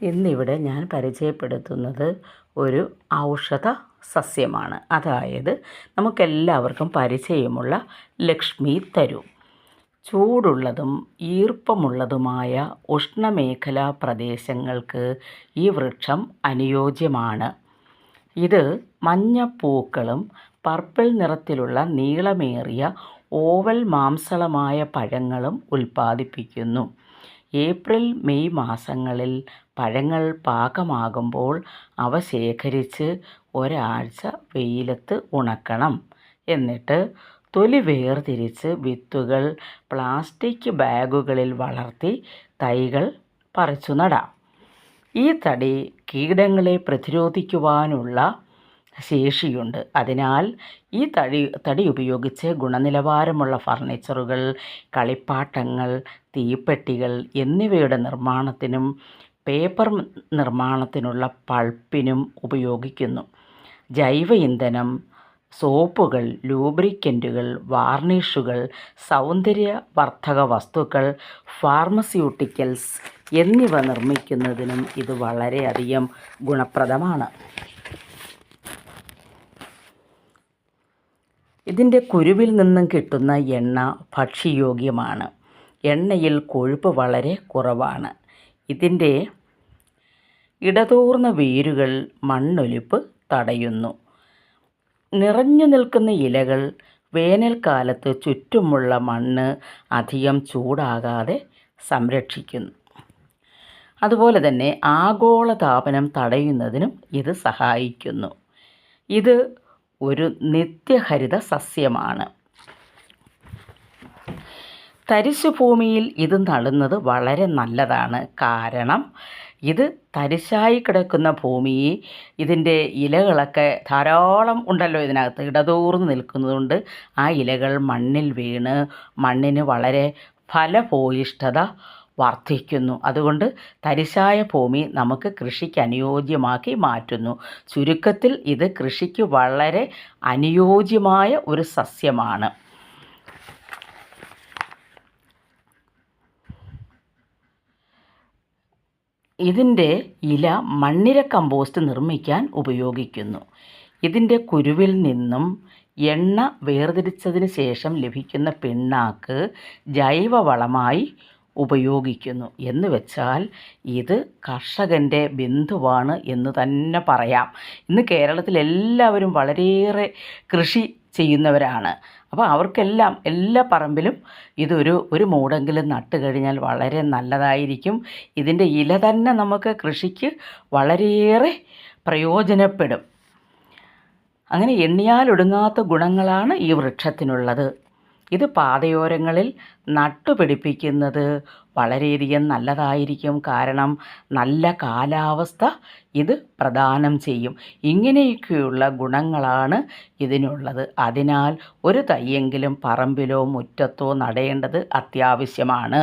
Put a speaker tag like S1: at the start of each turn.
S1: ഇന്നിവിടെ ഞാൻ പരിചയപ്പെടുത്തുന്നത് ഒരു ഔഷധ സസ്യമാണ്. അതായത് നമുക്കെല്ലാവർക്കും പരിചയമുള്ള ലക്ഷ്മി തരു. ചൂടുള്ളതും ഈർപ്പമുള്ളതുമായ ഉഷ്ണമേഖലാ പ്രദേശങ്ങൾക്ക് ഈ വൃക്ഷം അനുയോജ്യമാണ്. ഇത് മഞ്ഞ പൂക്കളും പർപ്പിൾ നിറത്തിലുള്ള നീളമേറിയ ഓവൽ മാംസളമായ പഴങ്ങളും ഉൽപ്പാദിപ്പിക്കുന്നു. ഏപ്രിൽ മെയ് മാസങ്ങളിൽ പഴങ്ങൾ പാകമാകുമ്പോൾ അവ ശേഖരിച്ച് ഒരാഴ്ച വെയിലത്ത് ഉണക്കണം. എന്നിട്ട് തൊലി വേർതിരിച്ച് വിത്തുകൾ പ്ലാസ്റ്റിക് ബാഗുകളിൽ വളർത്തി തൈകൾ പറിച്ചു നടാം. ഈ തടി കീടങ്ങളെ പ്രതിരോധിക്കുവാനുള്ള ശേഷിയുണ്ട്. അതിനാൽ ഈ തടി ഉപയോഗിച്ച് ഗുണനിലവാരമുള്ള ഫർണിച്ചറുകൾ, കളിപ്പാട്ടങ്ങൾ, തീപ്പെട്ടികൾ എന്നിവയുടെ നിർമ്മാണത്തിനും പേപ്പർ നിർമ്മാണത്തിനുള്ള പൾപ്പിനും ഉപയോഗിക്കുന്നു. ജൈവ ഇന്ധനം, സോപ്പുകൾ, ലൂബ്രിക്കൻറ്റുകൾ, വാർണിഷുകൾ, സൗന്ദര്യവർദ്ധക വസ്തുക്കൾ, ഫാർമസ്യൂട്ടിക്കൽസ് എന്നിവ നിർമ്മിക്കുന്നതിനും ഇത് വളരെയധികം ഗുണപ്രദമാണ്. ഇതിൻ്റെ കുരുവിൽ നിന്നും കിട്ടുന്ന എണ്ണ ഭക്ഷ്യയോഗ്യമാണ്. എണ്ണയിൽ കൊഴുപ്പ് വളരെ കുറവാണ്. ഇതിൻ്റെ ഇടതൂർന്ന വേരുകൾ മണ്ണൊലിപ്പ് തടയുന്നു. നിറഞ്ഞു നിൽക്കുന്ന ഇലകൾ വേനൽക്കാലത്ത് ചുറ്റുമുള്ള മണ്ണ് അധികം ചൂടാകാതെ സംരക്ഷിക്കുന്നു. അതുപോലെ തന്നെ ആഗോളതാപനം തടയുന്നതിനും ഇത് സഹായിക്കുന്നു. ഇത് ഒരു നിത്യഹരിത സസ്യമാണ്. തരിശുഭൂമിയിൽ ഇത് നടുന്നത് വളരെ നല്ലതാണ്. കാരണം ഇത് തരിശായി കിടക്കുന്ന ഭൂമിയെ ഇതിൻ്റെ ഇലകളൊക്കെ ധാരാളം ഉണ്ടല്ലോ, ഇതിനകത്ത് ഇടതൂർന്ന് നിൽക്കുന്നതുകൊണ്ട് ആ ഇലകൾ മണ്ണിൽ വീണ് മണ്ണിന് വളരെ ഫലഭൂയിഷ്ഠത വർദ്ധിക്കുന്നു. അതുകൊണ്ട് തരിശായ ഭൂമി നമുക്ക് കൃഷിക്ക് അനുയോജ്യമാക്കി മാറ്റുന്നു. ചുരുക്കത്തിൽ ഇത് കൃഷിക്ക് വളരെ അനുയോജ്യമായ ഒരു സസ്യമാണ്. ഇതിൻ്റെ ഇല മണ്ണിര കമ്പോസ്റ്റ് നിർമ്മിക്കാൻ ഉപയോഗിക്കുന്നു. ഇതിൻ്റെ കുരുവിൽ നിന്നും എണ്ണ വേർതിരിച്ചതിന് ശേഷം ലഭിക്കുന്ന പിണ്ണാക്ക് ജൈവവളമായി ഉപയോഗിക്കുന്നു. എന്ന് വെച്ചാൽ ഇത് കർഷകൻ്റെ ബന്ധുവാണ് എന്ന് തന്നെ പറയാം. ഇന്ന് കേരളത്തിൽ എല്ലാവരും വളരെയേറെ കൃഷി ചെയ്യുന്നവരാണ്. അപ്പോൾ അവർക്കെല്ലാം എല്ലാ പറമ്പിലും ഒരു മൂടെങ്കിലും നട്ട് കഴിഞ്ഞാൽ വളരെ നല്ലതായിരിക്കും. ഇതിൻ്റെ ഇല തന്നെ നമുക്ക് കൃഷിക്ക് വളരെയേറെ പ്രയോജനപ്പെടും. അങ്ങനെ എണ്ണിയാലൊടുങ്ങാത്ത ഗുണങ്ങളാണ് ഈ വൃക്ഷത്തിനുള്ളത്. ഇത് പാതയോരങ്ങളിൽ നട്ടുപിടിപ്പിക്കുന്നത് വളരെയധികം നല്ലതായിരിക്കും. കാരണം നല്ല കാലാവസ്ഥ ഇത് പ്രദാനം ചെയ്യും. ഇങ്ങനെയൊക്കെയുള്ള ഗുണങ്ങളാണ് ഇതിനുള്ളത്. അതിനാൽ ഒരു തൈയെങ്കിലും പറമ്പിലോ മുറ്റത്തോ നടേണ്ടത് അത്യാവശ്യമാണ്.